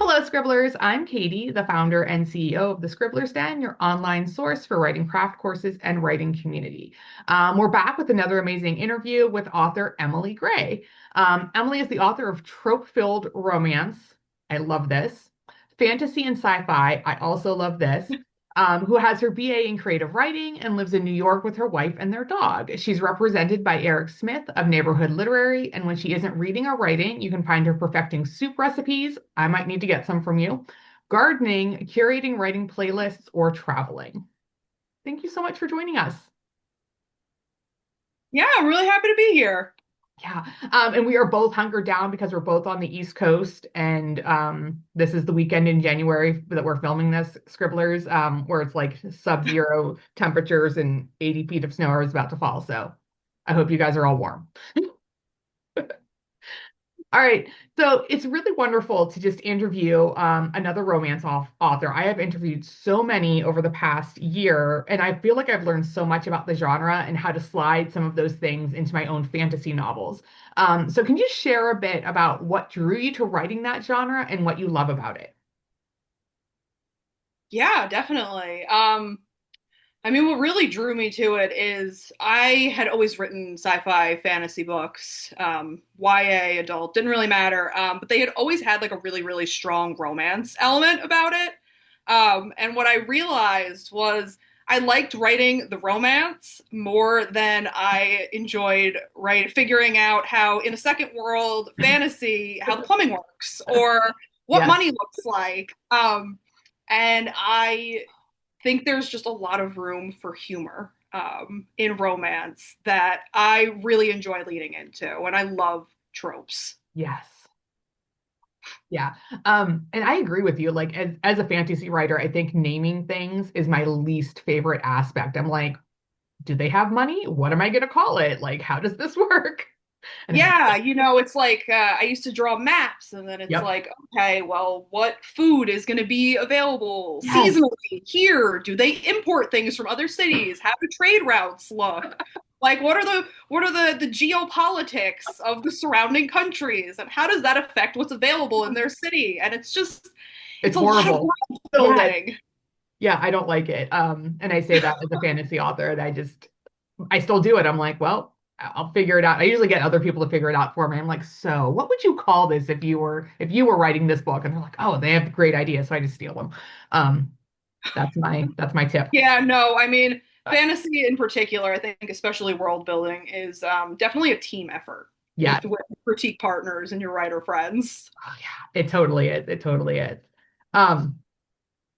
Hello, Scribblers. I'm Katie, the founder and CEO of the Scribblers Den, your online source for writing craft courses and writing community. We're back with another amazing interview with author Emily Gray. Emily is the author of trope-filled romance. I love this. Fantasy and sci-fi. I also love this. Who has her BA in creative writing and lives in New York with her wife and their dog. She's represented by Eric Smith of Neighborhood Literary, and when she isn't reading or writing, you can find her perfecting soup recipes. I might need to get some from you. Gardening, curating writing playlists, or traveling. Thank you so much for joining us. Yeah, I'm really happy to be here. Yeah. And we are both hunkered down because we're both on the East Coast. And this is the weekend in January that we're filming this, Scribblers, where it's like sub-zero temperatures and 80 feet of snow is about to fall. So I hope you guys are all warm. All right. So it's really wonderful to just interview another romance author. I have interviewed so many over the past year, and I feel like I've learned so much about the genre and how to slide some of those things into my own fantasy novels. So can you share a bit about what drew you to writing that genre and what you love about it? Yeah, definitely. What really drew me to it is I had always written sci-fi fantasy books, YA, adult, didn't really matter. But they had always had like a really, really strong romance element about it. And what I realized was I liked writing the romance more than I enjoyed figuring out how in a second world fantasy how the plumbing works or what Yes. money looks like. And I think there's just a lot of room for humor in romance that I really enjoy leading into, and I love tropes. Yes. Yeah. And I agree with you. Like as a fantasy writer, I think naming things is my least favorite aspect. I'm like, do they have money? What am I going to call it? Like, how does this work? And it's Yeah, it's like I used to draw maps, and then it's yep. like, okay, well, what food is going to be available Yes. seasonally here? Do they import things from other cities? How do trade routes look? Like, what are the geopolitics of the surrounding countries, and how does that affect what's available in their city? And it's It's a lot of horrible. world Yes. building. Yeah, I don't like it. And I say that as a fantasy author, and I still do it. I'm like, well, I'll figure it out. I usually get other people to figure it out for me. I'm like, so what would you call this if you were writing this book? And they're like, oh, they have great ideas, so I just steal them. Um, that's my tip. Yeah, no, fantasy in particular, I think, especially world building, is definitely a team effort Yeah. with critique partners and your writer friends. Oh, yeah, it totally is. It totally is. Um,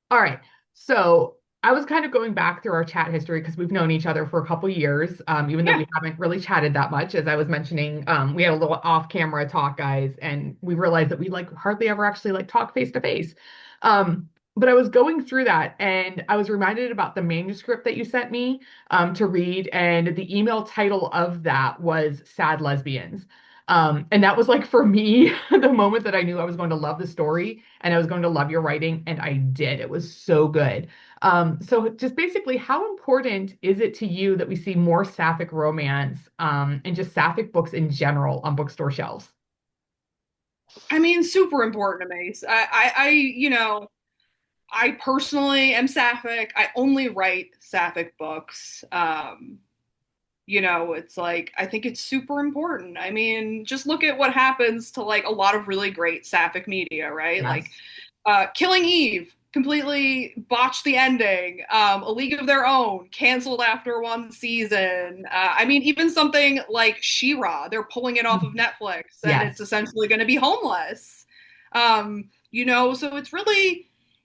all right. So I was kind of going back through our chat history because we've known each other for a couple years, even though Yeah. we haven't really chatted that much. As I was mentioning, we had a little off-camera talk, guys, and we realized that we like hardly ever actually like talk face to face. But I was going through that and I was reminded about the manuscript that you sent me to read, and the email title of that was Sad Lesbians. And that was like for me, the moment that I knew I was going to love the story and I was going to love your writing, and I did. It was so good. So just basically, how important is it to you that we see more sapphic romance and just sapphic books in general on bookstore shelves? Super important to me. I personally am sapphic. I only write sapphic books. It's like I think it's super important. Just look at what happens to like a lot of really great sapphic media, right? Like Yes. Killing Eve completely botched the ending. A League of Their Own canceled after one season. Even something like She-Ra, they're pulling it off of Netflix, and it's Yes. essentially going to be homeless. So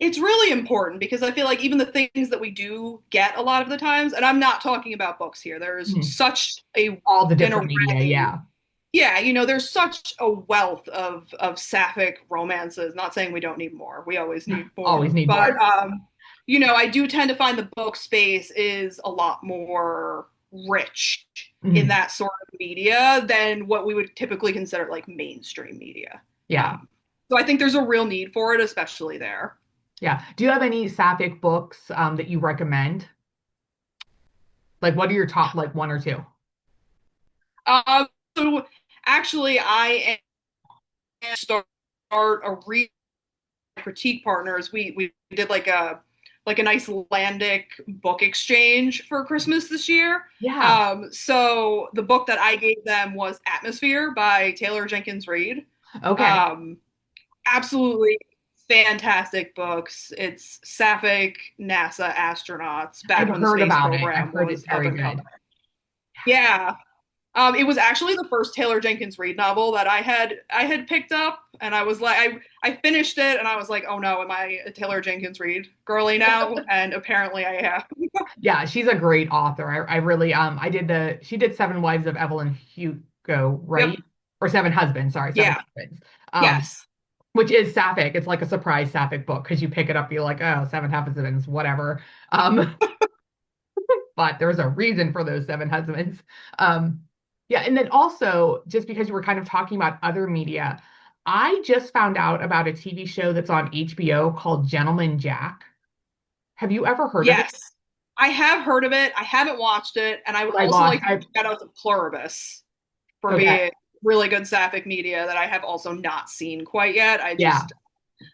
it's really important because I feel like even the things that we do get a lot of the times, and I'm not talking about books here. There's Mhm. such All the an different media. array. Yeah. Yeah, there's such a wealth of sapphic romances. Not saying we don't need more. We always need Always more. need But more. I do tend to find the book space is a lot more rich in Mhm. that sort of media than what we would typically consider like mainstream media. Yeah. So I think there's a real need for it, especially there. Yeah. Do you have any sapphic books that you recommend? Like, what are your top, like, one or two? So, actually, I am start a read critique partners, we did like a nice Landic book exchange for Christmas this year. Yeah. So the book that I gave them was Atmosphere by Taylor Jenkins Reid. Okay. Um, Absolutely fantastic books. It's sapphic NASA astronauts back I've when the heard space about it. I've program heard was it's up very and coming. good. Yeah. It was actually the first Taylor Jenkins Reid novel that I had picked up, and I was like, I finished it, and I was like, oh no, am I a Taylor Jenkins Reid girly now? And apparently I am. Yeah, she's a great author. I really I did the she did Seven Wives of Evelyn Hugo, Yep. right? Or Seven Husbands, sorry, Seven Yeah. Husbands. Yes. Which is sapphic. It's like a surprise sapphic book because you pick it up, you're like, oh, Seven Husbands, whatever. But there's a reason for those Seven Husbands. Um, yeah, and then also, just because you were kind of talking about other media, I just found out about a TV show that's on HBO called Gentleman Jack. Have you ever heard of it? Yes. I have heard of it. I haven't watched it, and I Oh would my also gosh, like to shout out to Pluribus for okay, being really good sapphic media that I have also not seen quite yet. yeah.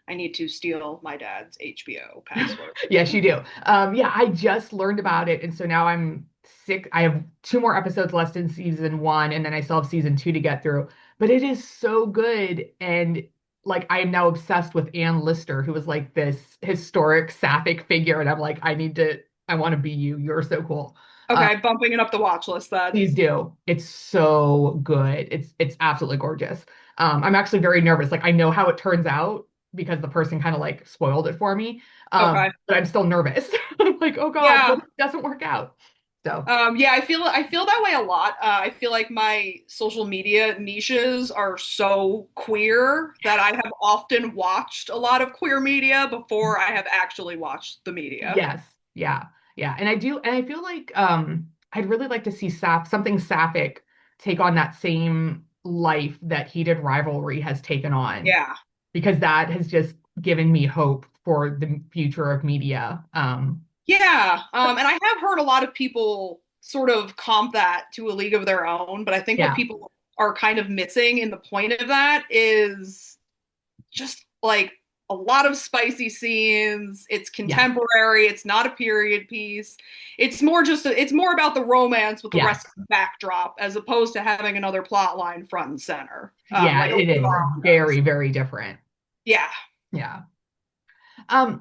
I need to steal my dad's HBO password. Yes, you do. Yeah, I just learned about it, and so now I'm sick. I have two more episodes left in season one, and then I still have season two to get through. But it is so good, and like I am now obsessed with Anne Lister, who is like this historic sapphic figure, and I'm like, I want to be you. You're so cool. Okay, bumping it up the watch list then. Please do. It's so good. It's absolutely gorgeous. I'm actually very nervous. Like I know how it turns out because the person kind of like spoiled it for me. Okay. But I'm still nervous. I'm like, oh God, what Yeah. if it doesn't work out? So Yeah, I feel that way a lot. I feel like my social media niches are so queer that I have often watched a lot of queer media before I have actually watched the media. yes, yeah, yeah. And I do, and I feel like I'd really like to see something sapphic take on that same life that Heated Rivalry has taken on, Yeah. because that has just given me hope for the future of media. Yeah. And I have heard a lot of people sort of comp that to a league of their own, but I think what Yeah. people are kind of missing in the point of that is just like a lot of spicy scenes. It's Yes. contemporary. It's not a period piece. It's more about the romance with the Yes. rest of the backdrop as opposed to having another plot line front and center. Yeah, Like a it lot of is our own does. very, very different. Yeah. Yeah.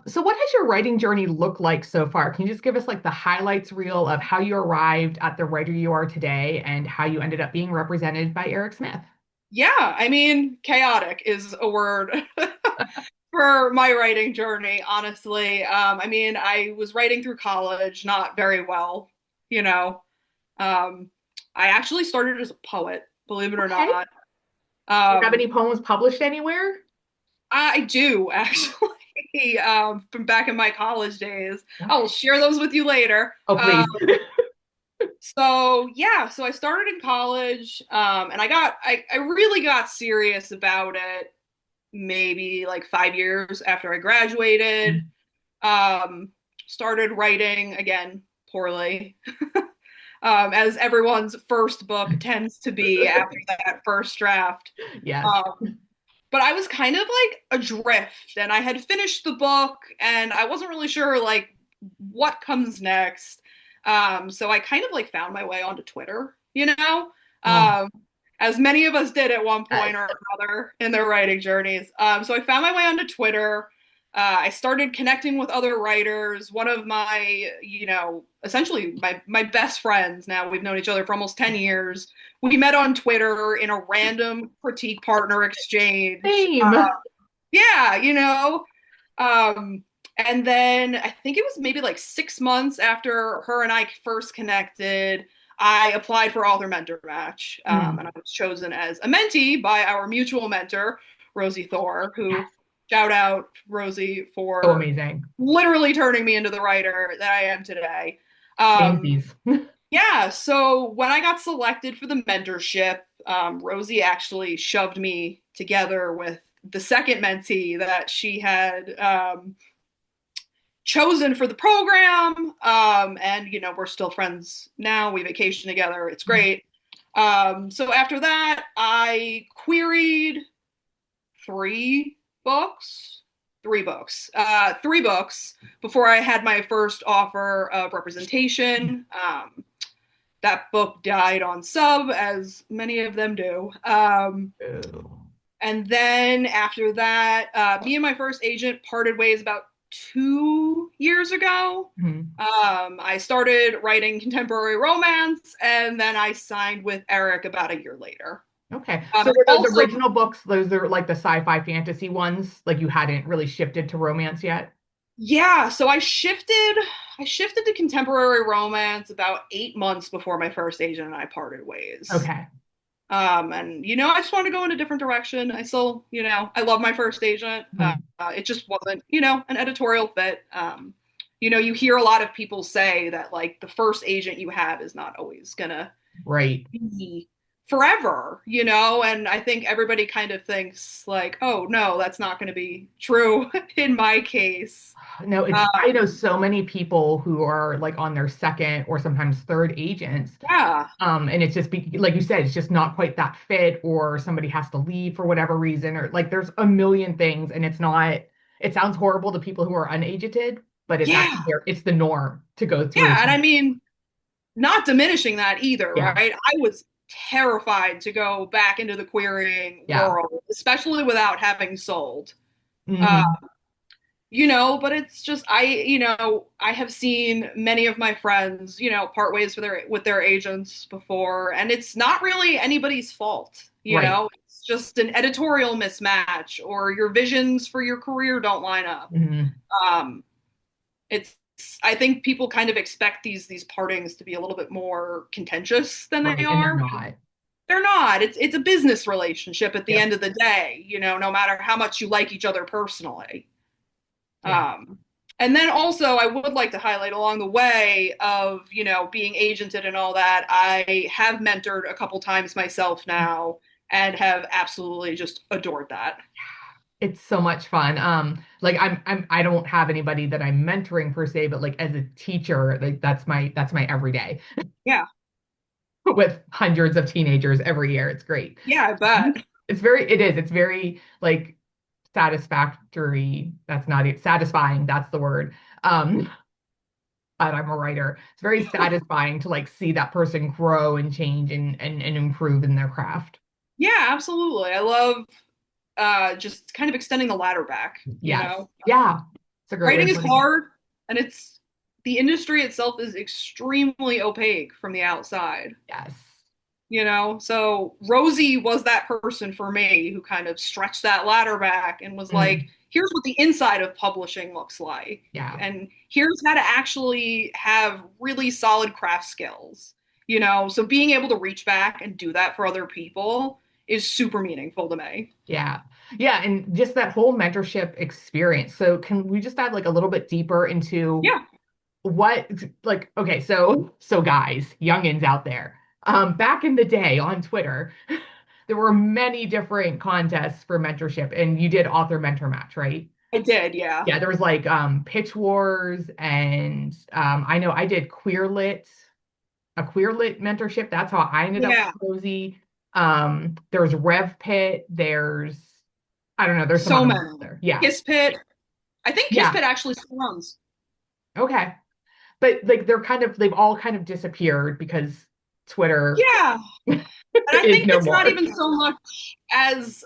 So what has your writing journey looked like so far? Can you just give us like the highlights reel of how you arrived at the writer you are today and how you ended up being represented by Eric Smith? Yeah. I mean, chaotic is a word for my writing journey, honestly. I mean, I was writing through college, not very well, you know. Um, I actually started as a poet, believe it or Okay. not. Do you have Um, any poems published anywhere? I do actually, from back in my college days. I will Okay. share those with you later. Oh, please. So yeah, so I started in college, and I really got serious about it maybe like 5 years after I graduated. Um, Started writing again poorly, as everyone's first book tends to be after that first draft. Yes. Um, but I was kind of like adrift, and I had finished the book, and I wasn't really sure like what comes next. So I kind of like found my way onto Twitter, Oh, um, as many of us did at one point yes. or another in their writing journeys. So I found my way onto Twitter. I started connecting with other writers. One of my, essentially my best friends now, we've known each other for almost 10 years. We met on Twitter in a random critique partner exchange. Same. Yeah, Um, and then I think it was maybe like 6 months after her and I first connected, I applied for Author Mentor Match, Mm. and I was chosen as a mentee by our mutual mentor, Rosie Thor, who Yes. shout out Rosie So for amazing. literally turning me into the writer that I am today. Um, Samesies. yeah, so when I got selected for the mentorship, Rosie actually shoved me together with the second mentee that she had chosen for the program. And, we're still friends now. We vacation together. It's great. So after that, I queried 3 books Three books before I had my first offer of representation. That book died on sub, as many of them do. Oh. And then after that, me and my first agent parted ways about 2 years ago. Mhm. I started writing contemporary romance, and then I signed with Eric about a year later. Okay. So And were those also, original books, those are like the sci-fi fantasy ones, like you hadn't really shifted to romance yet? yeah, so I shifted to contemporary romance about 8 months before my first agent and I parted ways. Okay. And I just wanted to go in a different direction. I still, I love my first agent. Mhm. It just wasn't, an editorial fit. You hear a lot of people say that like the first agent you have is not always gonna Right. be forever, and I think everybody kind of thinks like, oh no, that's not going to be true in my case. No, I know Um, so many people who are like on their second or sometimes third agents. yeah, And it's just like you said, it's just not quite that fit, or somebody has to leave for whatever reason, or like there's a million things, and it sounds horrible to people who are unagented, but it's yeah, actually it's the norm to go through. yeah, and I mean, not diminishing that either, Yeah. right? I was terrified to go back into the querying Yeah. world, especially without having sold. Uh, Hmm. but it's just I have seen many of my friends, part ways with their agents before, and it's not really anybody's fault. Right. It's just an editorial mismatch, or your visions for your career don't line up. Hmm. Um, it's I think people kind of expect these partings to be a little bit more contentious than they Right. And they're are. not. They're not. It's a business relationship at the Yep. end of the day, no matter how much you like each other personally. Yeah. Um, and then also, I would like to highlight along the way of, being agented and all that, I have mentored a couple times myself now and have absolutely just adored that. It's so much fun. Like I don't have anybody that I'm mentoring per se, but like as a teacher, like that's my everyday Yeah. with hundreds of teenagers every year. It's great. Yeah, I bet. It's very like satisfactory. That's not it. Satisfying, that's the word. But I'm a writer. It's very satisfying to like see that person grow and change and improve in their craft. Yeah, absolutely. I love just kind of extending the ladder back. Yes. Yeah. It's a great way Writing of is putting it. hard, and the industry itself is extremely opaque from the outside. Yes. So Rosie was that person for me who kind of stretched that ladder back and was like, Mm, here's what the inside of publishing looks like. yeah. And here's how to actually have really solid craft skills. So being able to reach back and do that for other people is super meaningful to me. Yeah. Yeah. And just that whole mentorship experience. So can we just dive like a little bit deeper into Yeah, what like okay, so guys, youngins out there. Back in the day on Twitter, there were many different contests for mentorship, and you did author mentor match, right? I did. Yeah. Yeah, there was like pitch wars, and I know I did a queer lit mentorship. That's how I ended up Yeah. with Rosie. There's Rev Pit, there's I don't know, there's some So other many. ones there. Yeah. Kiss Pit. I think Kiss Yeah. Pit actually still runs. Okay. But like they've all kind of disappeared because Twitter Yeah. And I is think no it's not more. even so much as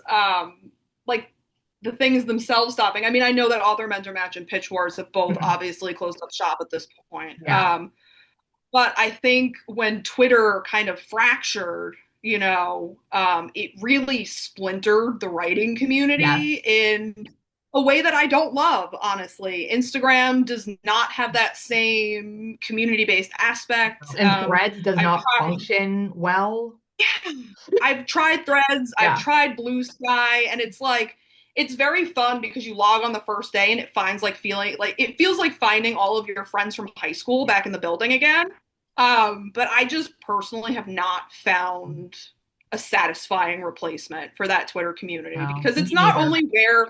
like the things themselves stopping. I mean, I know that Author Mentor Match and Pitch Wars have both obviously closed up shop at this point. Yeah. But I think when Twitter kind of fractured, it really splintered the writing Yes. community in a way that I don't love, honestly. Instagram does not have that same community based aspect. And Threads does I've not tried function well. I've tried Threads, I've Yeah. tried Blue Sky, and it's like it's very fun because you log on the first day and it feels like finding all of your friends from high school back in the building again. But I just personally have not found a satisfying replacement for that Twitter community No, because me it's not neither. only where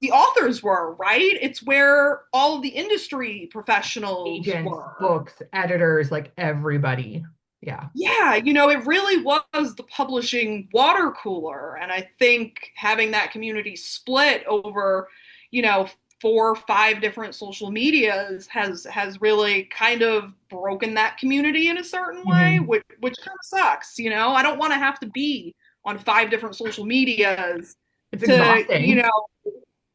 the authors were, right? It's where all of the industry professionals Agents, were. books, editors, like everybody. Yeah. Yeah, it really was the publishing water cooler. And I think having that community split over, you know, 4 or 5 different social medias has really kind of broken that community in a certain way, Hmm. which kind of sucks. You know, I don't want to have to be on 5 different social medias It's to, you exhausting. know,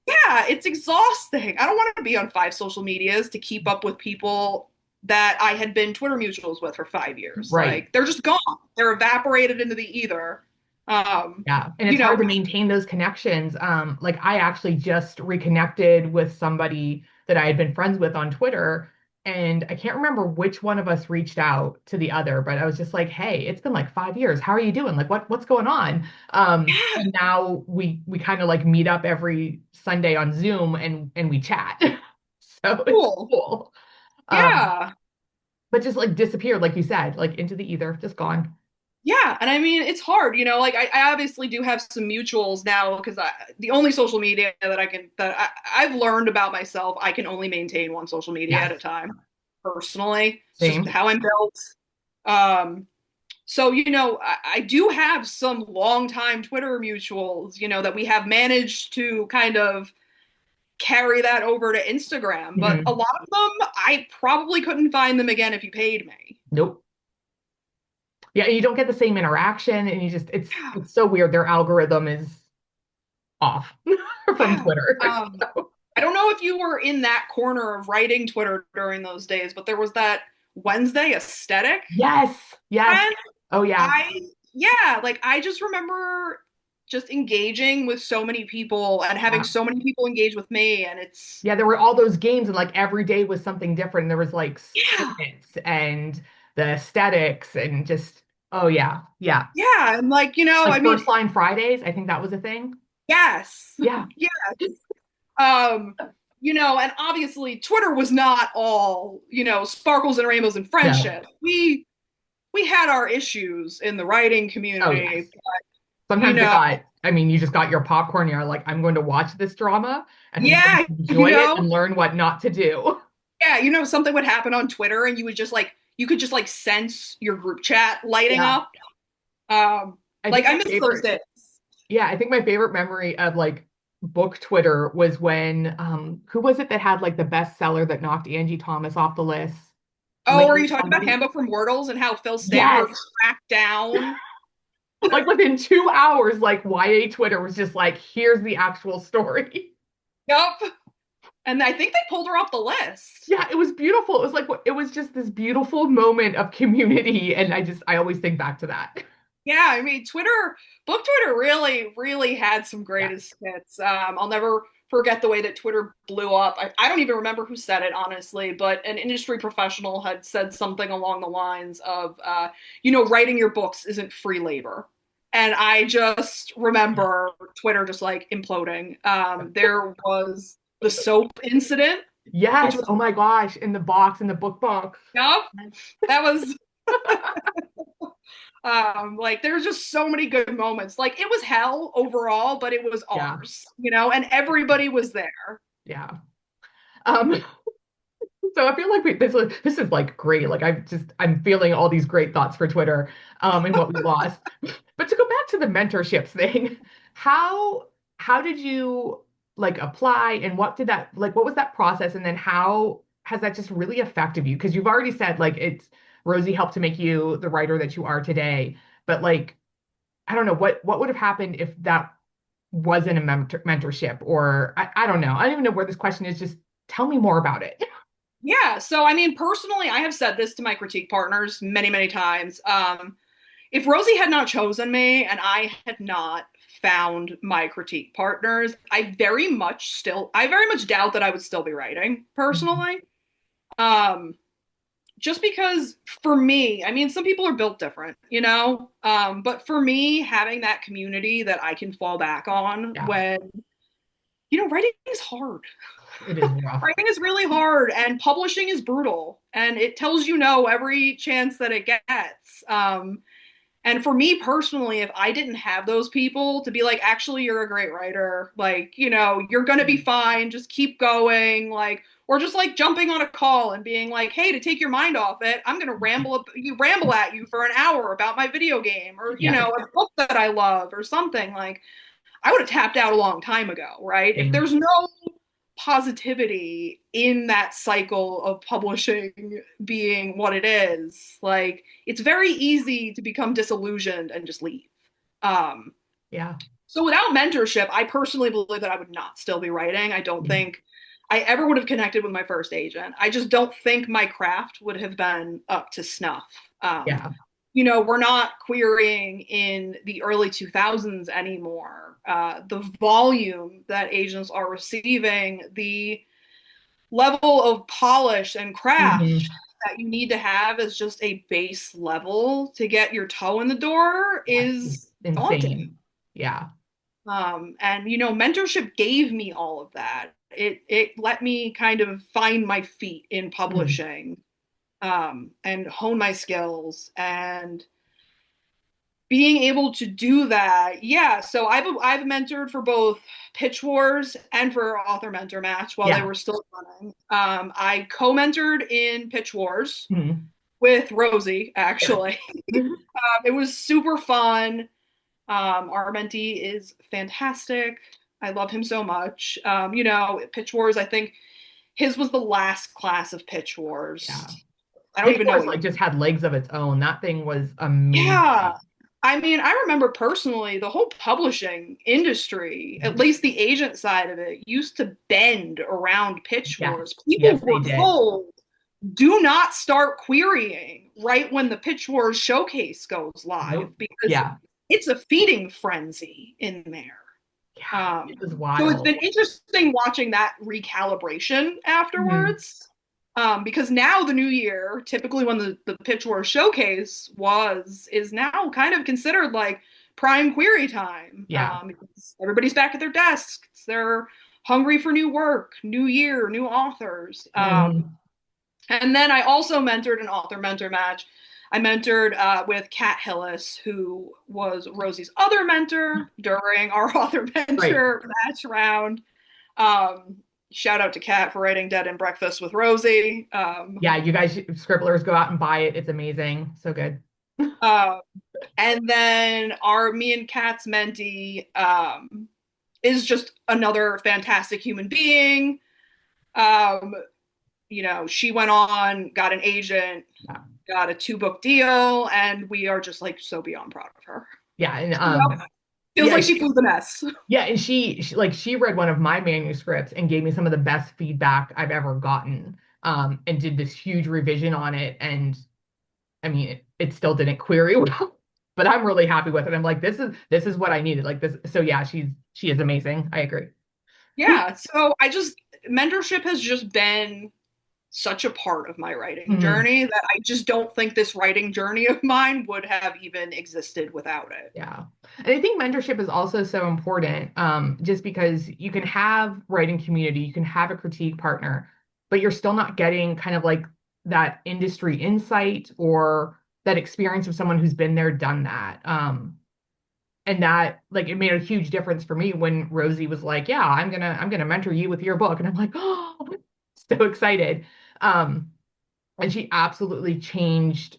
yeah, it's exhausting. I don't want to be on 5 social medias to keep up with people that I had been Twitter mutuals with for 5 years. Right. Like they're just gone. They're evaporated into the ether. Um, Yeah, and you it's know, hard to maintain those connections. Like I actually just reconnected with somebody that I had been friends with on Twitter, and I can't remember which one of us reached out to the other, but I was just like, "Hey, it's been like 5 years. How are you doing? Like, what's going on?" And now we kind of like meet up every Sunday on Zoom and we chat. So it's cool. cool. Um, Yeah. but just like disappeared, like you said, like into the ether, just gone. Yeah, and I mean it's hard, you know. Like I obviously do have some mutuals now because the only social media that I've learned about myself, I can only maintain one social media at Yes, a time. Personally, it's just same. how I'm built. Um, so you know, I do have some longtime Twitter mutuals, you know, that we have managed to kind of carry that over to Instagram. But a Mhm. lot of them, I probably couldn't find them again if you paid me. Nope. Yeah, you don't get the same interaction, and you just Yeah, it's so weird. Their algorithm is off from yeah. Twitter. So, I don't know if you were in that corner of writing Twitter during those days, but there was that Wednesday aesthetic yes, yes. trend. Oh yeah. Yeah, like I just remember just engaging with so many people and having Yeah. so many people engage with me, and it's Yeah, there were all those games and like every day was something different. There was like yeah, science and the aesthetics and just oh yeah. Yeah. yeah, and like I Like mean, first line Fridays, I think that was a thing. yes, Yeah. yes, um, and obviously Twitter was not all sparkles and rainbows and No. friendship. We had our issues in the writing Oh community, yes. you Sometimes it know, got, I mean, you just got your popcorn. You're like, I'm going to watch this drama and I'm going yeah, to enjoy it and you learn what not to do. yeah, something would happen on Twitter and you could just like sense your group chat lighting Yeah. up. Um, I like think I my miss those favorite, days. yeah, I think my favorite memory of like book Twitter was when, who was it that had like the bestseller that knocked Angie Thomas off the list? Oh, are Lane you talking about somebody? Handbook for Mortals and how Phil Yes. Stanford tracked down? Like within 2 hours, like YA Twitter was just like, here's the actual story. Yup. And I think they pulled her off the list. Yeah, it was beautiful. It was like, it was just this beautiful moment of community. And I always think back to that. Yeah, I mean, book Twitter really, really had some Yeah. greatest hits. I'll never forget the way that Twitter blew up. I don't even remember who said it, honestly, but an industry professional had said something along the lines of, writing your books isn't free labor. And I just Yeah. remember Twitter just like imploding. There was the soap incident, which Yes. was, Oh my gosh. In the box, in the book box. yeah, that was like there's just so many good moments. Like it was hell overall, but it was Yeah. ours, and everybody was there. Yeah. Um, so I feel like this is like great. Like I'm feeling all these great thoughts for Twitter, and what we lost. But to go back to the mentorships thing, how how did you like apply and what was that process? And then how has that just really affected you? Because you've already said like it's Rosie helped to make you the writer that you are today. But like, I don't know, what would have happened if that wasn't a mentorship or I don't know. I don't even know where this question is. Just tell me more about it. Yeah. So I mean, personally, I have said this to my critique partners many, many times. If Rosie had not chosen me and I had not found my critique partners, I very much doubt that I would still be writing Mhm. personally. Um, just because for me, I mean, some people are built different, but for me, having that community that I can fall back on Yeah, when, writing is hard. it is rough. Writing is really hard and publishing is brutal and it tells you no every chance that it gets. And for me personally, if I didn't have those people to be like, actually, you're a great writer, like, you're going to be fine, just keep going, like, or just like jumping on a call and being like, hey, to take your mind off it, I'm going to ramble at you for an hour about my video game or, Yes. a book that I love or something. Like, I would have tapped out a long time ago, right? If Same. there's no positivity in that cycle of publishing being what it is. Like, it's very easy to become disillusioned and just leave. Um, Yeah. so without mentorship, I personally believe that I would not still be writing. I don't Mhm. think I ever would have connected with my first agent. I just don't think my craft would have been up to snuff. Um, Yeah. we're not querying in the early 2000s anymore. The volume that agents are receiving, the level of polish and craft Hmm. that you need to have as just a base level to get your toe in the door Yes. It's is daunting. insane. Yeah. And mentorship gave me all of that. It let me kind of find my feet in Mhm. publishing, and hone my skills and being able to do that. Yeah, so I've mentored for both Pitch Wars and for Author Mentor Match while they Yeah. were still running. I co-mentored in Pitch Wars Mhm. with Rosie, actually. Mhm. It was super fun. Our mentee is fantastic. I love him so much. Pitch Wars, I think his was the last class of Pitch Wars. Yeah. I don't Pitch even know Wars what. like just had legs of its own. That thing was Yeah. amazing. I mean, I remember personally the whole publishing industry, at Mhm. least the agent side of it, used to bend around Pitch Yes. Wars. People Yes, they were did. told, do not start querying right when the Pitch Wars showcase goes live Nope. because Yeah. it's a feeding frenzy in there. Yeah. It was So it's been wild. interesting watching that recalibration Mhm. afterwards. Because now the new year, typically when the Pitch Wars showcase is now kind of considered like prime query time. Yeah. Because everybody's back at their desks. They're hungry for new work, new year, new authors. Mhm. And then I also mentored an author mentor match. I mentored with Kat Hillis, who was Rosie's other mentor during our author Right. mentor match round. Um, Shout out to Kat for writing Dead and Breakfast with Rosie. Yeah, you guys, scribblers, go out and buy it. It's amazing. So good. Uh, and then me and Kat's mentee is just another fantastic human being. Um, she went on, got an agent, Yeah. got a 2-book deal, and we are just like so beyond proud of her. Yeah. And You know, feels yeah, like she flew the nest. yeah, and she read one of my manuscripts and gave me some of the best feedback I've ever gotten. And did this huge revision on it. And I mean, it still didn't query well, but I'm really happy with it. I'm like, this is what I needed. Like this. So yeah, she is amazing. I agree. Yeah, so mentorship has just been such a part of my writing Mhm. journey that I just don't think this writing journey of mine would have even existed without it. Yeah. And I think mentorship is also so important, just because you can have writing community, you can have a critique partner, but you're still not getting kind of like that industry insight or that experience of someone who's been there, done that. And that like it made a huge difference for me when Rosie was like, "Yeah, I'm gonna mentor you with your book," and I'm like, "Oh, so excited." Um, and she absolutely changed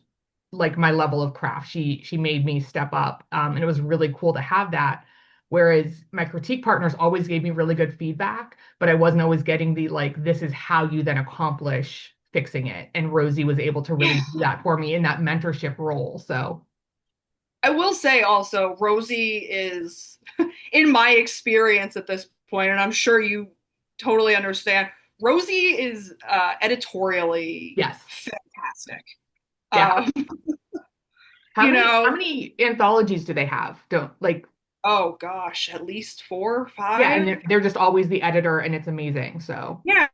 like my level of craft. She made me step up, and it was really cool to have that. Whereas my critique partners always gave me really good feedback, but I wasn't always getting the like, this is how you then accomplish fixing it. And Rosie was able to really Yeah. do that for me in that mentorship role. So I will say also, Rosie is, in my experience at this point, and I'm sure you totally understand, Rosie is editorially yes, fantastic. yeah. Um, How you many how know, many anthologies do they have? Don't like oh gosh, at least four, yeah, and five. they're just always the editor, and it's amazing. So Yeah.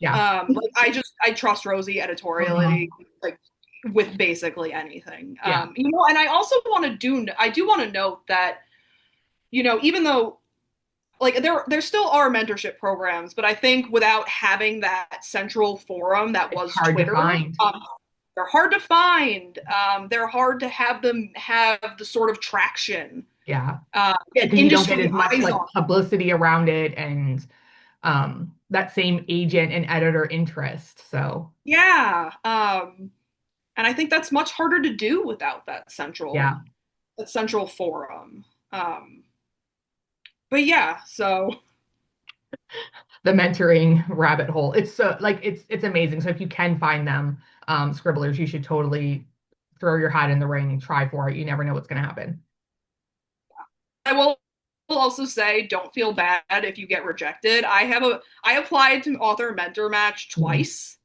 yeah. Like I trust Rosie editorially, Mhm. like with basically anything. Yeah. And I do want to note that, even though like there still are mentorship programs, but I think without having that central forum that It's was hard to Twitter, find. they're hard to find. They're hard to have them have the sort of traction Yeah. Yeah, and because you don't get industry as much eyes like on. publicity around it and that same agent and editor interest. So Yeah. And I think that's much harder to do without yeah. that central forum. Um, but yeah, so The mentoring rabbit hole. It's so like it's amazing. So if you can find them, scribblers, you should totally throw your hat in the ring and try for it. You never know what's going to happen. I will also say, don't feel bad if you get rejected. I applied to Author Mentor Match Mhm. twice.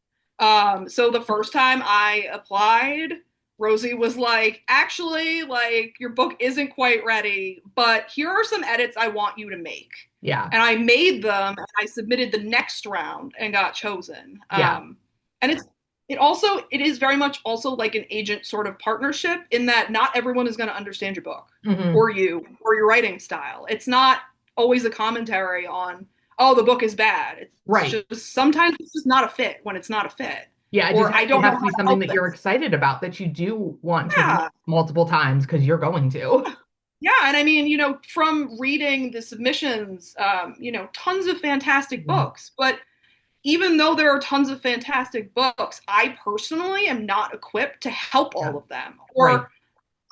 So the first time I applied, Rosie was like, actually, like your book isn't quite ready, but here are some edits I want you to make. Yeah. And I made them and I submitted the next round and got chosen. Yeah. And it is very much also like an agent sort of partnership in that not everyone is going to understand your book Hmm. or you or your writing style. It's not always a commentary on, oh, the book is bad. It's Right. just sometimes it's just not a fit when it's not a fit. Yeah, Or I it don't know has how to be to something help that you're this. excited about that you do want to read Yeah. multiple times because you're going to. Yeah. And I mean, from reading the submissions, tons of fantastic Mhm. books. But even though there are tons of fantastic books, I personally am not equipped to help Yeah. all of them. Right. Or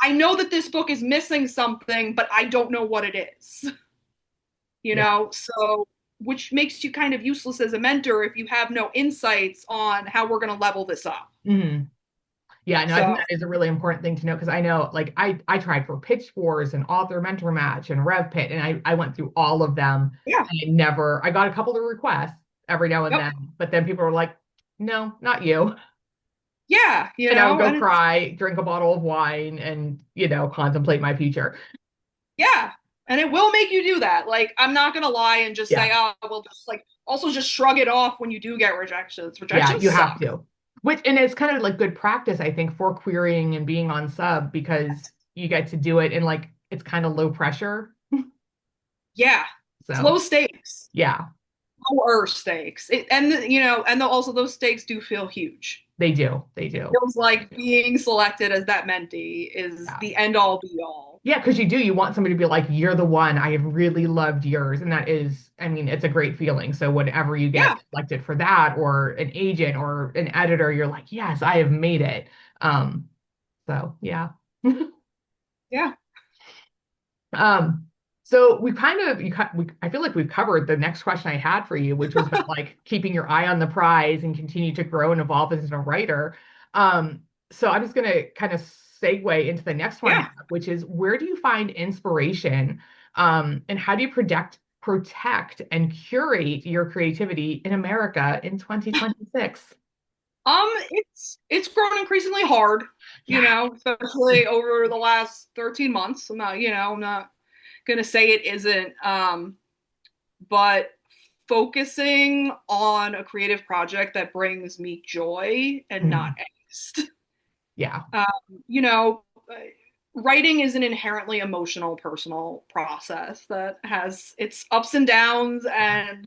I know that this book is missing something, but I don't know what it is. Yeah. So which makes you kind of useless as a mentor if you have no insights on how we're going to level this up. Hmm. Yeah, no, I So think that is a really important thing to know because I know like I tried for Pitch Wars and Author Mentor Match and RevPit and I went through all of them yeah, and I got a couple of requests every now and yep, then, but then people were like, no, not you. yeah, Go and it's cry, drink a bottle of wine and, contemplate my future. yeah, and it will make you do that. Like I'm not going to lie and just Yeah. say, oh, well, just like also just shrug it off when you do get rejections. Yeah, Rejections you have suck. to. And it's kind of like good practice, I think, for querying and being on sub because you get to do it in like it's kind of low pressure. Yeah, it's So low stakes. yeah, Lower stakes. Also those stakes do feel huge. they do. They do. Feels like being selected as that mentee is Yeah. the end all be all. Yeah, because you do. You want somebody to be like, you're the one. I have really loved yours. And that is, I mean, it's a great feeling. So whenever you Yeah, get selected for that or an agent or an editor, you're like, yes, I have made it. Um, so yeah. yeah, Um, so we kind of I feel like we've covered the next question I had for you, which was about like keeping your eye on the prize and continue to grow and evolve as a writer. Um, so I'm just gonna kind of segue into the next one I yeah. have, which is where do you find inspiration? And how do you protect and curate your creativity in America in 2026? It's grown increasingly hard, Yeah. especially over the last 13 months. I'm not gonna say it isn't. But focusing on a creative project that brings me joy and not Mhm. angst. Yeah. Um, you know, writing is an inherently emotional, personal process that has its ups and downs. And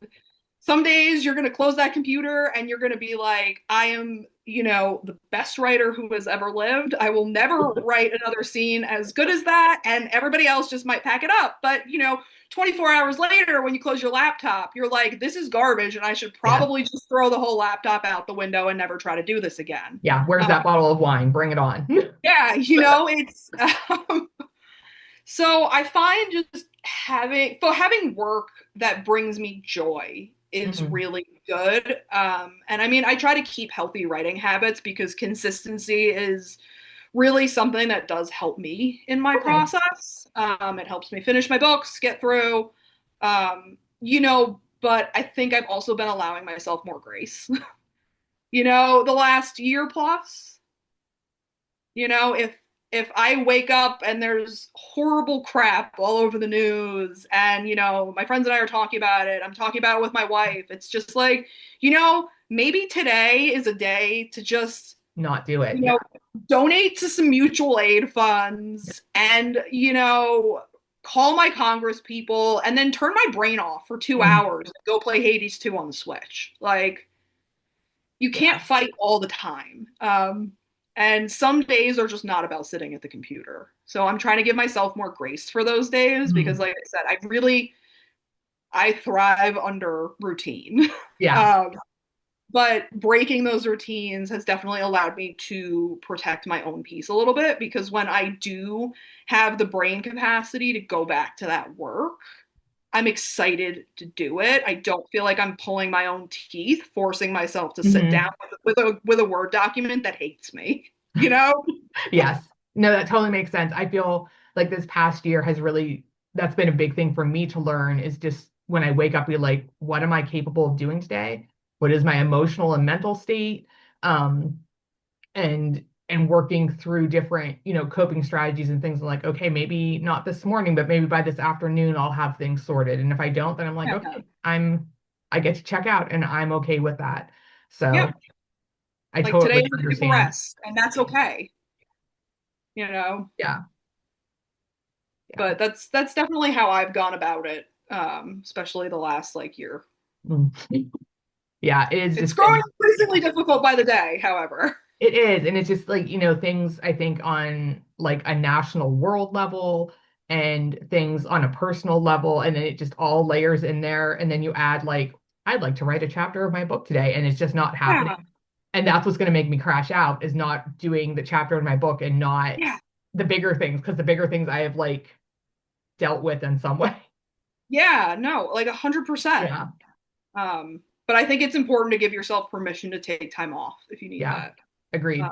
some days you're going to close that computer and you're going to be like, I am, the best writer who has ever lived. I will never write another scene as good as that. And everybody else just might pack it up. But, 24 hours later, when you close your laptop, you're like, this is garbage. And I should Yes. probably just throw the whole laptop out the window and never try to do this again. Yeah. Where's Uh, that bottle of wine? Bring it on. yeah, it's so I find just having work that brings me joy is Mhm. really good. And I mean, I try to keep healthy writing habits because consistency is really something that does help me in my Okay. process. It helps me finish my books, get through. But I think I've also been allowing myself more grace. The last year plus, if I wake up and there's horrible crap all over the news and my friends and I are talking about it, I'm talking about it with my wife. It's just like, maybe today is a day to just Not do it. you Yeah. know donate to some mutual aid funds and call my congress people and then turn my brain off for 2 Mhm. hours and go play Hades 2 on the Switch. Like you can't Yeah. fight all the time. And some days are just not about sitting at the computer. So I'm trying to give myself more grace for those days because, Mhm. like I said, I thrive under routine. Yeah. um, but breaking those routines has definitely allowed me to protect my own peace a little bit because when I do have the brain capacity to go back to that work, I'm excited to do it. I don't feel like I'm pulling my own teeth, forcing myself to sit down Hmm. with a Word document that hates me, you know? Yes. No, that totally makes sense. I feel like this past year has really, that's been a big thing for me to learn is just when I wake up, be like, what am I capable of doing today? What is my emotional and mental state? Um, and working through different, coping strategies and things like, okay, maybe not this morning, but maybe by this afternoon I'll have things sorted. And if I don't, then I'm like, Yeah. okay, I get to check out and I'm okay with that. Yeah. So I Like today totally is a day for understand. rest, and that's okay, you know? Yeah. Yeah. But that's definitely how I've gone about it, especially the last like year. Mm. Yeah, it is It's just growing been, increasingly difficult by the day, however. it is. And it's just like, things I think on like a national world level and things on a personal level. And then it just all layers in there. And then you add like, I'd like to write a chapter of my book today. And it's just not happening. Yeah. And that's what's going to make me crash out is not doing the chapter in my book and not Yeah. the bigger things. Because the bigger things I have like dealt with in some way. Yeah, no, like 100%. Yeah. But I think it's important to give yourself permission to take time off if you need Yeah. that. Uh, Agreed.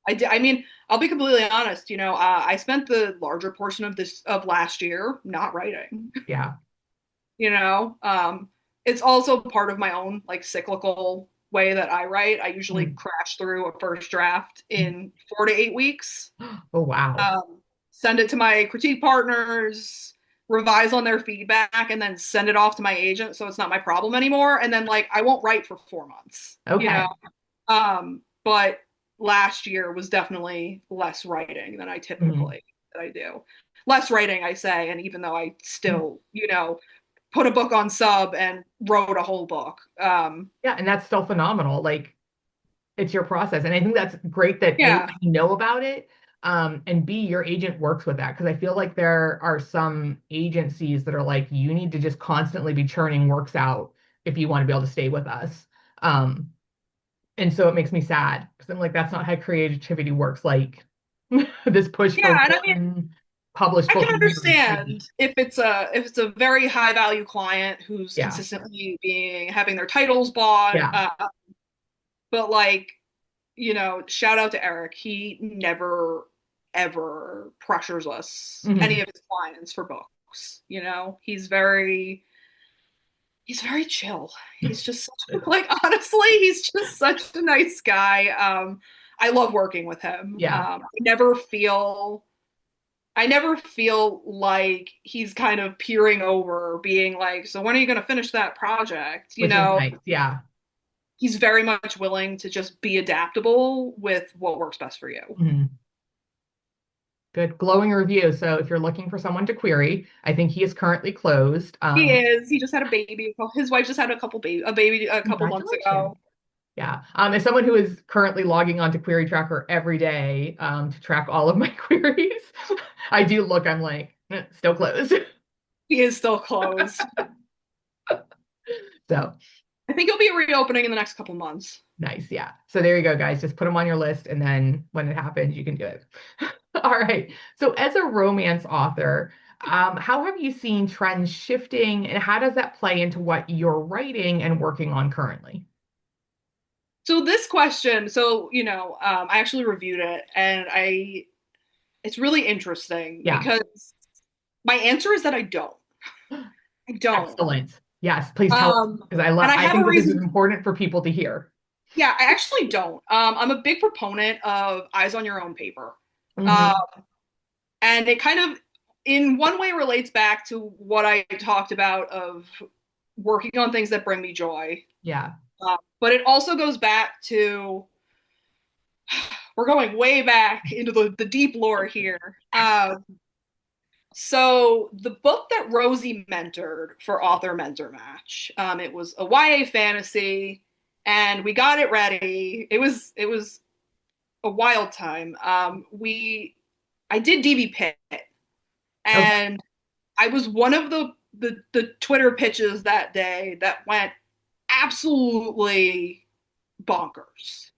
I mean, I'll be completely honest. I spent the larger portion of last year not writing. Yeah. You know, it's also part of my own like cyclical way that I write. I usually Mm. crash through a first draft in 4 to 8 weeks. Oh, wow. Um, Send it to my critique partners, revise on their feedback, and then send it off to my agent so it's not my problem anymore. And then like I won't write for 4 months, Okay. But last year was definitely less writing than I Mhm. typically that I do. Less writing, I say, and even though I still, put a book on sub and wrote a whole book. Yeah, and that's still phenomenal. Like it's your process. And I think that's great that A, Yeah, you know about it, and B, your agent works with that. Because I feel like there are some agencies that are like, you need to just constantly be churning works out if you want to be able to stay with us. Um, and so it makes me sad because I'm like, that's not how creativity works. Like this push for yeah, and I mean, one published I book can a year is crazy. understand if it's a very high value client who's Yeah. consistently being having their titles bought, Yeah. but like shout out to Eric. He never ever pressures us any Hmm. of his clients for books. He's very chill. He's just like honestly, he's just such a nice guy. I love working with him. Yeah. I never feel like he's kind of peering over, being like, "So when are you going to finish that project?" Which is nice. Yeah. He's very much willing to just be adaptable with what works best for you. Mhm. Good glowing review. So if you're looking for someone to query, I think he is currently closed. He is. He just had a baby. His wife just had a baby a couple months Congratulations. ago. Yeah. As someone who is currently logging on to Query Tracker every day to track all of my queries, I do look, I'm like, still closed. He is still closed. So I think he'll be reopening in the next couple months. nice. Yeah. So there you go, guys. Just put them on your list. And then when it happens, you can do it. All right. So as a romance author, how have you seen trends shifting and how does that play into what you're writing and working on currently? So this question, I actually reviewed it, and it's really interesting Yeah. because my answer is that I don't. I don't. Excellent. Yes, please tell us Um, because and I I have a think this is reason. important for people to hear. Yeah, I actually don't. I'm a big proponent of eyes on your own paper. Um, Hmm. and it kind of, in one way, relates back to what I talked about of working on things that bring me joy. Yeah. But it also goes back to, we're going way back into the deep lore here. So the book that Rosie mentored for Author Mentor Match, it was a YA fantasy, and we got it ready. It was a wild time. I did DB Pit, Okay. and I was one of the Twitter pitches that day that went absolutely bonkers.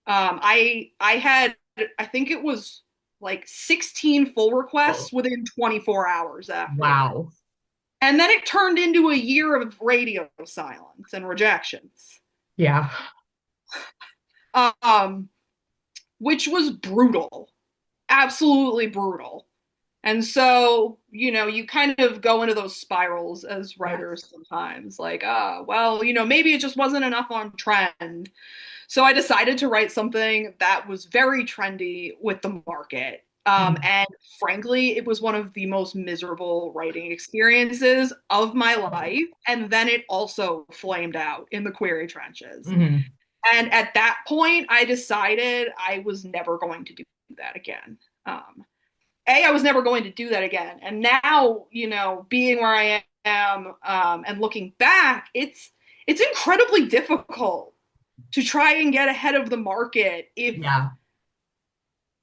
I had, I think it was like 16 full requests Whoa. within 24 hours afterwards. Wow. And then it turned into a year of radio silence and rejections, Yeah. um, which was brutal, absolutely brutal. And so, you kind of go into those spirals as writers Yes. sometimes, like, well, maybe it just wasn't enough on trend. So I decided to write something that was very trendy with the market. Mhm. And frankly, it was one of the most miserable writing experiences of my life. And then it also flamed out in the query trenches. Mhm. And at that point, I decided I was never going to do that again. I was never going to do that again. And now, being where I am, and looking back, it's incredibly difficult to try and get ahead of the market if Yeah.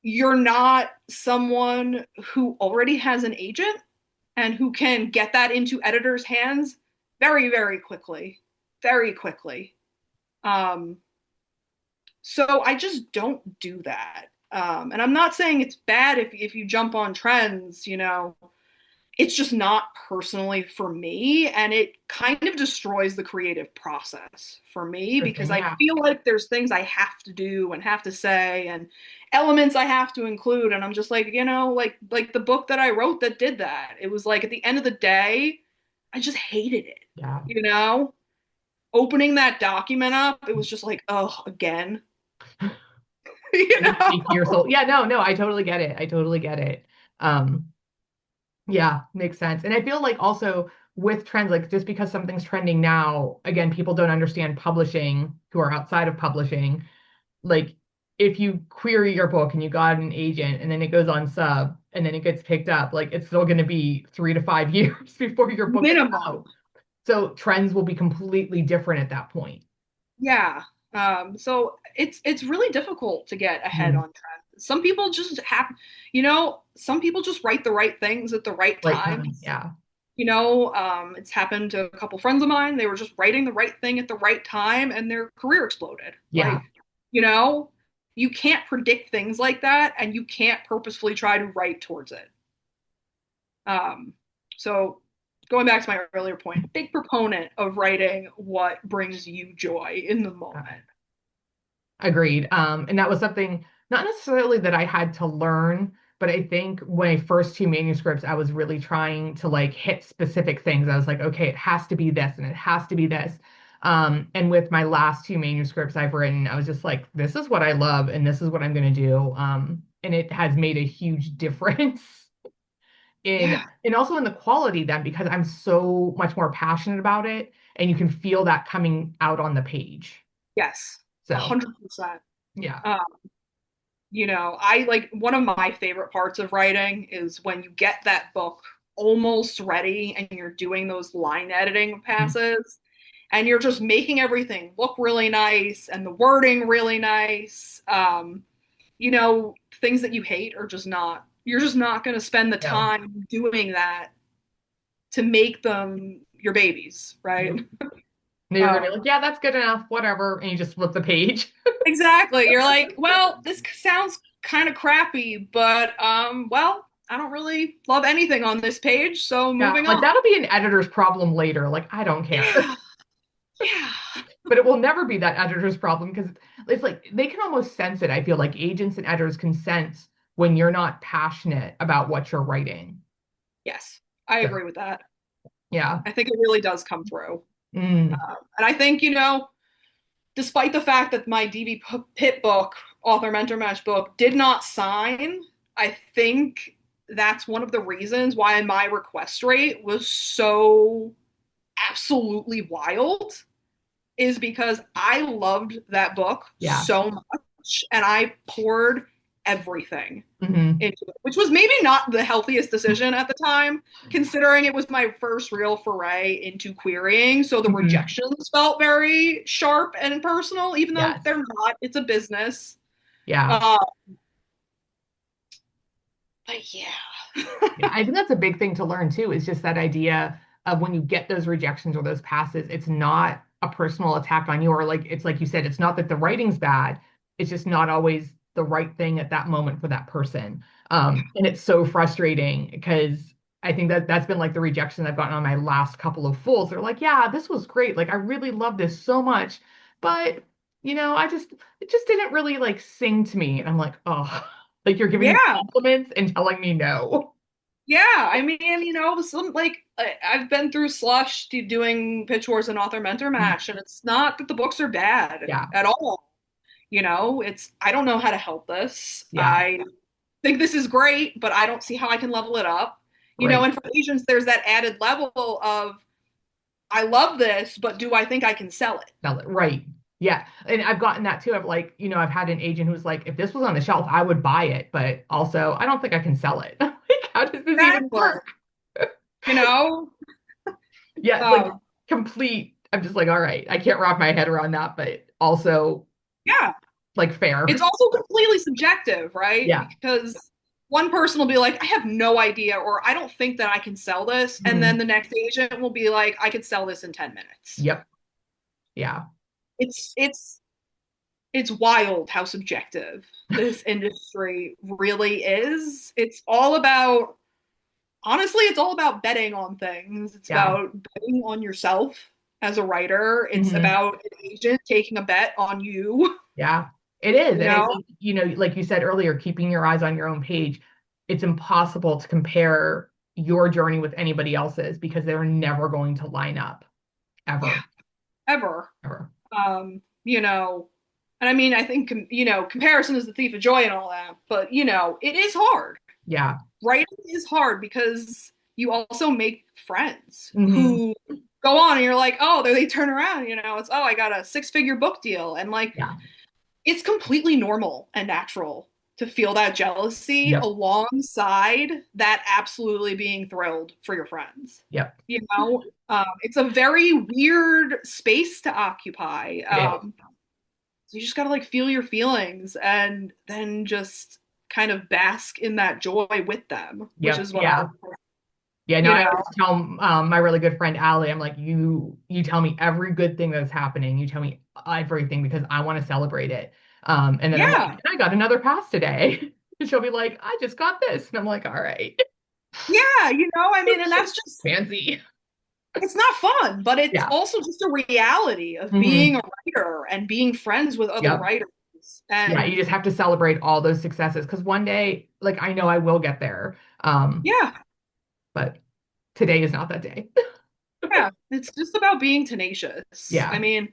you're not someone who already has an agent and who can get that into editors' hands very, very quickly, very quickly. Um, so I just don't do that. And I'm not saying it's bad if you jump on trends, it's just not personally for me. And it kind of destroys the creative process for me because Interesting. I Yeah. feel like there's things I have to do and have to say and elements I have to include. And I'm just like, like the book that I wrote that did that. It was like at the end of the day, I just hated it, Yeah. you know? Opening that document up, it was just like, oh, again. you Like know? speak to your soul. Yeah, no, no, I totally get it. I totally get it. Um, yeah, makes sense. And I feel like also with trends, like just because something's trending now, again, people don't understand publishing who are outside of publishing. Like if you query your book and you got an agent and then it goes on sub and then it gets picked up, like it's still going to be 3 to 5 years before your book is Minimum. out. So trends will be completely different at that point. Yeah. So it's really difficult to get ahead Mm. on trends. Some people just some people just write the right things at the right Right time. times. Yeah. It's happened to a couple friends of mine. They were just writing the right thing at the right time and their career exploded. Yeah. You know, you can't predict things like that and you can't purposefully try to write towards it. Um, so going back to my earlier point, big proponent of writing what brings you joy in the moment. Agreed. And that was something not necessarily that I had to learn, but I think when my first two manuscripts, I was really trying to like hit specific things. I was like, okay, it has to be this and it has to be this. And with my last two manuscripts I've written, I was just like, this is what I love and this is what I'm going to do. And it has made a huge difference in Yeah. and also in the quality then because I'm so much more passionate about it and you can feel that coming out on the page. Yes. So 100%. yeah. Um, I like one of my favorite parts of writing is when you get that book almost ready and you're doing those line editing passes and you're just making everything look really nice and the wording really nice. Things that you hate are just not, you're just not going to spend the No. time doing that to make them your babies, right? Nope. And you're gonna be Um, like, yeah, that's good enough, whatever. And you just flip the page. exactly. You're like, well, this sounds kind of crappy, but well, I don't really love anything on this page, so Yeah, moving like on. that'll be an editor's problem later. Like, I don't care. Yeah, yeah, But it will never be that editor's problem because it's like they can almost sense it. I feel like agents and editors can sense when you're not passionate about what you're writing. yes, I So, agree with that. yeah. I think it really does come through, Mm, and I think despite the fact that my DB Pitt book, author mentor match book, did not sign, I think that's one of the reasons why my request rate was so absolutely wild is because I loved that book yeah. so much and I poured everything Hmm. into it, which was maybe not the healthiest decision at the time, considering it was my first real foray into querying. So the Hmm. rejections felt very sharp and personal, even though Yes. they're not. It's a business. Yeah. Uh, but yeah. Yeah, I think that's a big thing to learn too, is just that idea of when you get those rejections or those passes, it's not a personal attack on you, or like it's like you said, it's not that the writing's bad, it's just not always the right thing at that moment for that person. And it's so frustrating because I think that that's been like the rejection I've gotten on my last couple of fulls. They're like, yeah, this was great. Like, I really love this so much. But, it just didn't really like sing to me. And I'm like, oh, like you're giving me Yeah. compliments and telling me no. Yeah, I mean, some like I've been through Slush doing Pitch Wars and Author Mentor Match, and it's not that the books are bad Yeah. at all. It's I don't know how to help this. Yeah. I think this is great, but I don't see how I can level it up. Right. And for agents, there's that added level of I love this, but do I think I can sell it? Sell it. Right. Yeah. And I've gotten that too. I've like, I've had an agent who's like, if this was on the shelf, I would buy it, but also I don't think I can sell it. Like, how does this even Exactly. work? You know? Yeah, it's like Um, complete. I'm just like, all right, I can't wrap my head around that, but also yeah. like fair. It's also completely subjective, right? Yeah. Because one person will be like, I have no idea, or I don't think that I can sell this. And then Mhm. the next agent will be like, I could sell this in 10 minutes. Yep. Yeah. It's it's it's wild how subjective this industry really is. It's all about honestly, it's all about betting on things. It's Yeah. about betting on yourself as a writer. It's Hmm. about an agent taking a bet on you, Yeah. It is. you And I know? think, like you said earlier, keeping your eyes on your own page, it's impossible to compare your journey with anybody else's because they're never going to line up Yeah, ever, ever. ever. You know, and I mean, I think, comparison is the thief of joy and all that, but, it is hard. Yeah. Writing is hard because you also make friends Hmm. who go on and you're like, oh, they turn around, it's, oh, I got a six-figure book deal. And like, Yeah. it's completely normal and natural to feel that jealousy Yep. alongside that absolutely being thrilled for your friends. Yep. It's a very weird space to occupy. It is. So you just got to like feel your feelings and then just kind of bask in that joy with them, which Yep. is what I, Yeah. Yeah, no, you I know, always tell my really good friend Allie, I'm like, you tell me every good thing that's happening. You tell me everything because I want to celebrate it. And then I'm like, yeah, and I got another pass today. And she'll be like, I just got this. And I'm like, all right. yeah, I mean, and that's just, Fancy. it's not fun, but it's Yeah. also just a reality of being Hmm. a writer and being friends with other Yep. writers. Yeah, you And just have to celebrate all those successes because one day, like I know I will get there. yeah, But today is not that day. yeah, it's just about being tenacious. I Yeah, mean,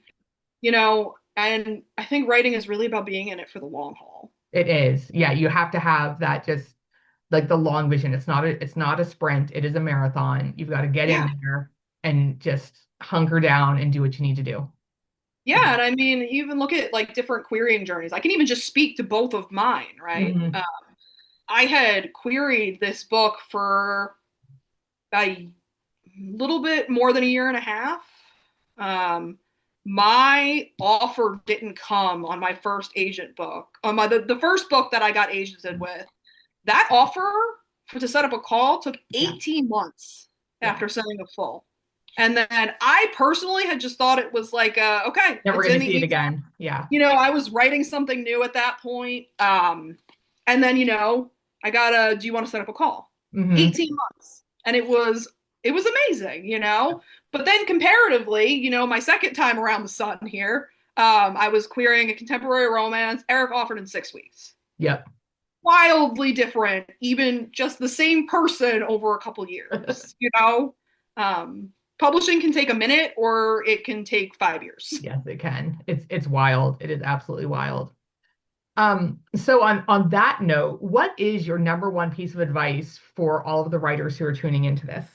and I think writing is really about being in it for the long haul. it is. Yeah, you have to have that just like the long vision. It's not a sprint, it is a marathon. You've got to get Yeah. in there and just hunker down and do what you need to do. Yeah, and I mean, even look at like different querying journeys. I can even just speak to both of mine, right? Hmm. I had queried this book for a little bit more than a year and a half. Um, my offer didn't come on my first agent book. On the first book that I got agented with, that offer to set up a call took Yeah, 18 months yeah. after sending a full. And then I personally had just thought it was like, okay, Never it's going in to the see it easy. again. Yeah. I was writing something new at that point. And then, I got a, do you want to set up a call? Hmm. 18 months. And it was amazing, But then comparatively, my second time around the sun here, I was querying a contemporary romance. Eric offered in 6 weeks. Yep. Wildly different, even just the same person over a couple years. Um, Publishing can take a minute or it can take 5 years. Yes, it can. It's wild. It is absolutely wild. So on that note, what is your number one piece of advice for all of the writers who are tuning into this?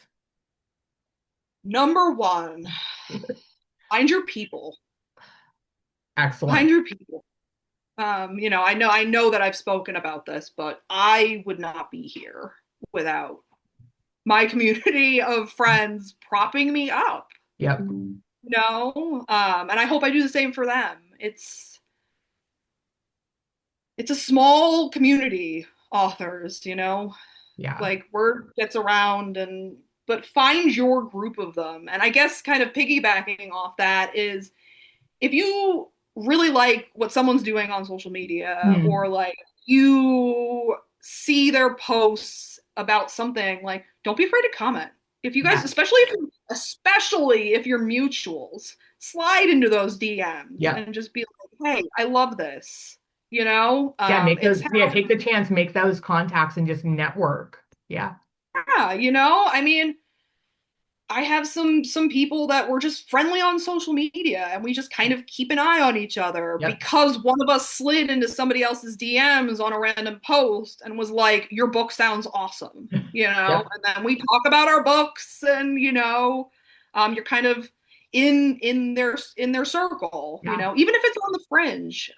Number one, find your people. Excellent. Find your people. I know that I've spoken about this, but I would not be here without my community of friends propping me up. Yep. And I hope I do the same for them. It's a small community, authors. Yeah. Like word gets around, but find your group of them. And I guess kind of piggybacking off that is if you really like what someone's doing on social media, Hmm. or like you see their posts about something, like don't be afraid to comment. If you guys, Yeah. especially if you're mutuals, slide into those DMs Yep. and just be like, "Hey, I love this." You know, Yeah, make it's those, yeah, take the chance, make those contacts and just network. Yeah. yeah, you know, I mean, I have some people that were just friendly on social media and we just kind of keep an eye on each other Yep. because one of us slid into somebody else's DMs on a random post and was like, "Your book sounds awesome," you know, Yep. and then we talk about our books and you're kind of in their circle, Yeah. even if it's on the fringe.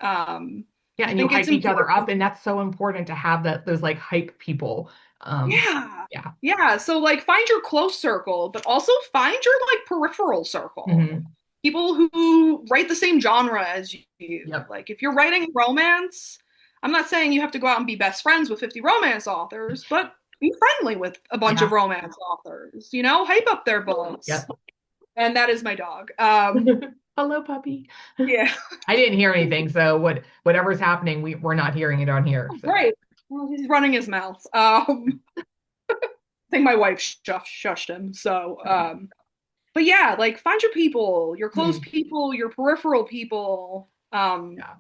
Yeah, I and you think it's hype each other up, important. and that's so important to have that those like hype people. Yeah. Yeah. Yeah. So like find your close circle, but also find your like peripheral circle. Hmm. People who write the same genre as you. Yep. Like if you're writing romance, I'm not saying you have to go out and be best friends with 50 romance authors, but be friendly with a bunch of Yeah. romance authors, hype up their books. Yep. And that is my dog. Hello, puppy. Yeah. I didn't hear anything, so whatever's happening, we're not hearing it on here. So Right. Well, he's running his mouth. I think my wife shushed him. So, but yeah, like find your people, your close hmm. people, your peripheral people. Yeah.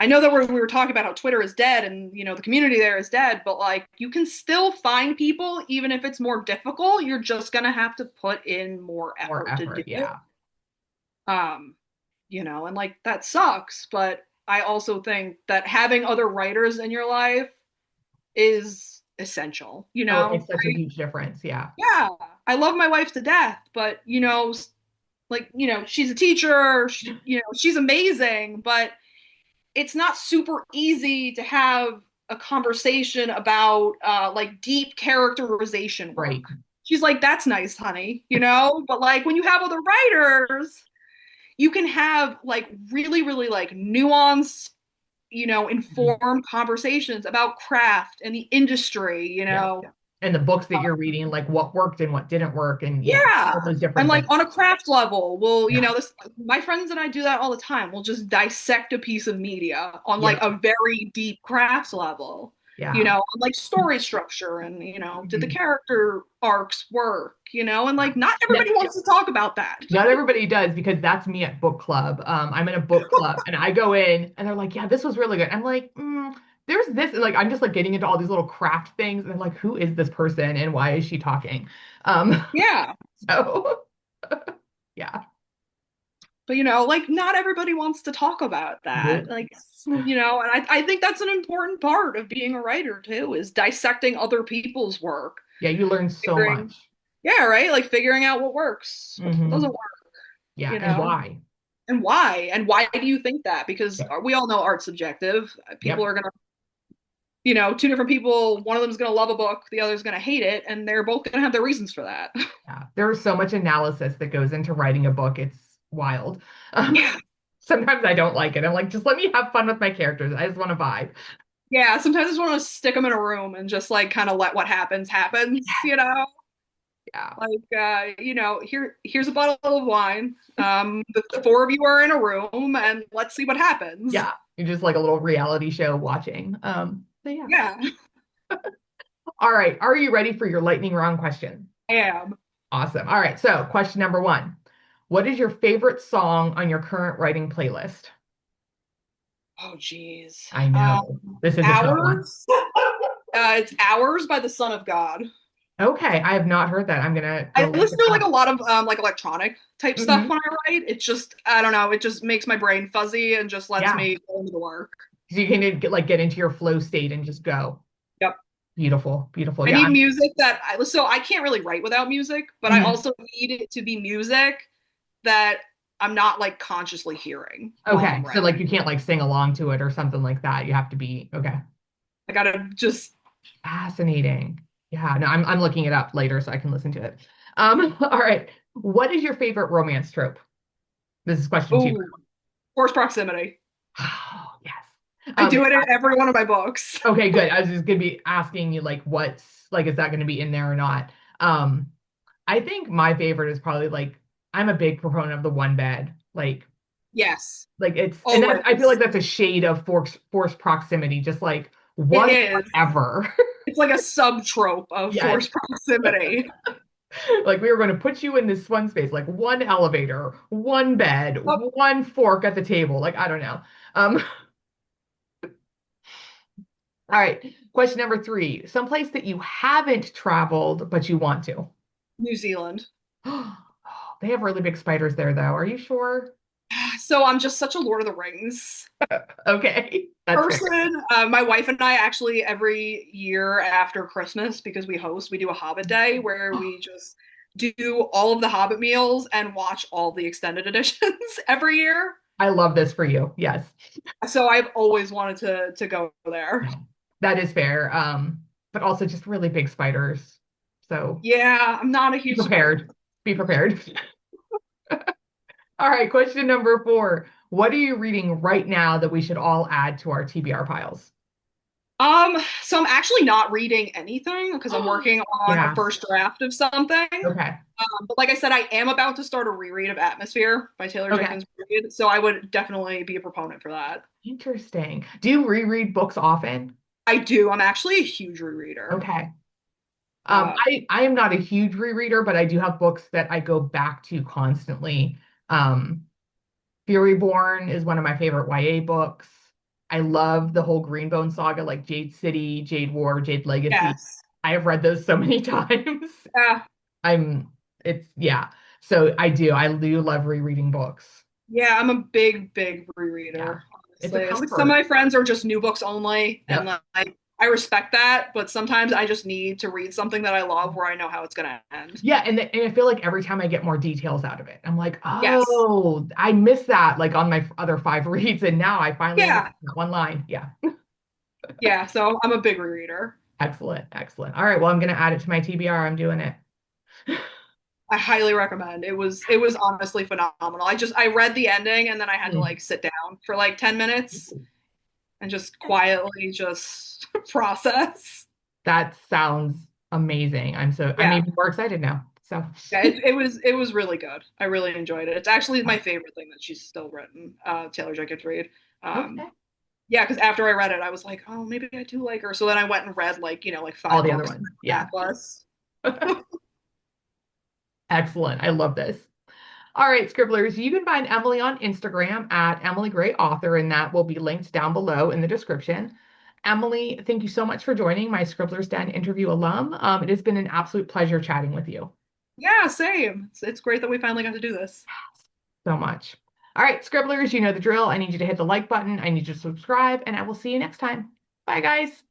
I know that we were talking about how Twitter is dead and the community there is dead, but like you can still find people even if it's more difficult. You're just gonna have to put in more More effort to do effort. it. Yeah. Um, and like that sucks, but I also think that having other writers in your life is essential. Oh, it makes such a huge difference. Yeah. Yeah, I love my wife to death, but she's a teacher, she's amazing, but it's not super easy to have a conversation about like deep characterization work. Right. She's like, "That's nice, honey," but like when you have other writers, you can have like really, really like nuanced, Mhm. informed conversations about craft and the industry, Yeah. And the books that you're reading, like what worked and what didn't work, and yeah, all Yeah. those And different like things. on a craft level, Yeah. this my friends and I do that all the time. We'll just dissect a piece of media on like Yep. a very deep craft level, Yeah. on like story structure and did the Mhm. character arcs work, and Yeah. like not No, everybody wants to talk about that. not everybody does because that's me at book club. I'm in a book club and I go in and they're like, yeah, this was really good. I'm like, there's this, and like I'm just like getting into all these little craft things and I'm like, who is this person and why is she talking? Um, Yeah. so yeah. But like not everybody wants to talk about that. Nope. Like, and I think that's an important part of being a writer too, is dissecting other people's work. Yeah, you learn so Figuring much. Yeah, right? Like figuring out what works, what doesn't Hmm. work, Yeah, you and know? why? And why? And why do you think that? Because Yep. we all know art's subjective. People Yep. are gonna, two different people, one of them's gonna love a book, the other's gonna hate it, and they're both gonna have their reasons for that. Yeah. There's so much analysis that goes into writing a book. It's wild. Yeah. Sometimes I don't like it. I'm like, just let me have fun with my characters. I just want to vibe. Yeah, sometimes I just want to stick them in a room and just like kind of let what happens. Yeah. Like here's a bottle of wine. The four of you are in a room and let's see what happens. Yeah. You're just like a little reality show watching. So yeah. Yeah, All right. Are you ready for your lightning round question? I am. Awesome. All right. So, question number one. What is your favorite song on your current writing playlist? Oh geez. I know. This is a tough one. Hours. It's Hours by the Son of God. Okay. I have not heard that. I'm gonna I go look listen it to like up. a lot of like electronic type stuff Hmm. when I write. It's just I don't know, it just makes my brain fuzzy and just lets Yeah. me go into the work. So you can get into your flow state and just go. Yep. Beautiful. Beautiful. I Yeah. need music so I can't really write without music, but I Mhm. also need it to be music that I'm not like consciously hearing while Okay. I'm So like writing. you can't like sing along to it or something like that. You have to be okay. I gotta just Fascinating. Yeah, no, I'm looking it up later so I can listen to it. All right. What is your favorite romance trope? This is question two. ooh, force proximity. Oh, yes. I do it in every one of my books. Okay, good. I was just gonna be asking you like what's like is that gonna be in there or not? Um, I think my favorite is probably like I'm a big proponent of the one bed. Yes, Like it's and that I feel like always. that's a shade of forced proximity, just like It one is. ever. It's like a subtrope of Yes. forced proximity. Like we were going to put you in this one space, like one elevator, one bed, Oh, one fork at the table. Like, I don't know. Um, all right. Question number three. Someplace that you haven't traveled, but you want to. New Zealand. They have really big spiders there, though. Are you sure? So I'm just such a Lord of the Rings Okay. That's fair. person. My wife and I actually every year after Christmas, because we host, we do a Hobbit day where we just do all of the Hobbit meals and watch all the extended editions every year. I love this for you. Yes. So I've always wanted to go there. That is fair. But also just really big spiders. So Yeah, I'm not a be huge spider. prepared. Be prepared. All right, question number four. What are you reading right now that we should all add to our TBR piles? So I'm actually not reading anything because I'm working on a Yeah. first draft of something. Okay. But like I said, I am about to start a reread of Atmosphere by Taylor Okay. Jenkins Reid, so I would definitely be a proponent for that. Interesting. Do you reread books often? I do. I'm actually a huge rereader. Okay. Uh, I am not a huge rereader, but I do have books that I go back to constantly. Um, Furyborn is one of my favorite YA books. I love the whole Greenbone saga, like Jade City, Jade War, Jade Legacy. yes. I have read those so many times. Yeah. I'm, it's, yeah. So I do love rereading books. Yeah, I'm a big Yeah. rereader, It's a honestly. Some of comfort. my friends are just new books only, and Yep. like I respect that, but sometimes I just need to read something that I love where I know how it's gonna end. Yeah, and I feel like every time I get more details out of it, I'm like, Yes. oh, I missed that like on my other five reads, and now I finally Yeah. understand that one line. Yeah, Yeah, so I'm a big rereader. excellent, excellent. All right, well, I'm gonna add it to my TBR. I'm doing it. I highly recommend. It was honestly phenomenal. I read the ending and then I had to Hmm. like sit down for like 10 minutes and just quietly just process. That sounds amazing. I'm Yeah. even more excited now. So, Yeah, it was really good. I really enjoyed it. It's actually my favorite thing that she's still written, Taylor Jenkins Reid. Um, okay, yeah, because after I read it, I was like, oh, maybe I do like her. So then I went and read like, like all five the other books ones. back Yeah, plus. excellent. I love this. All right, Scribblers, you can find Emily on Instagram at Emily Gray Author, and that will be linked down below in the description. Emily, thank you so much for joining my Scribbler's Den interview alum. It has been an absolute pleasure chatting with you Yeah, same. It's great that we finally got to do this. so much. All right, Scribblers, you know the drill. I need you to hit the like button. I need you to subscribe, and I will see you next time. Bye, guys.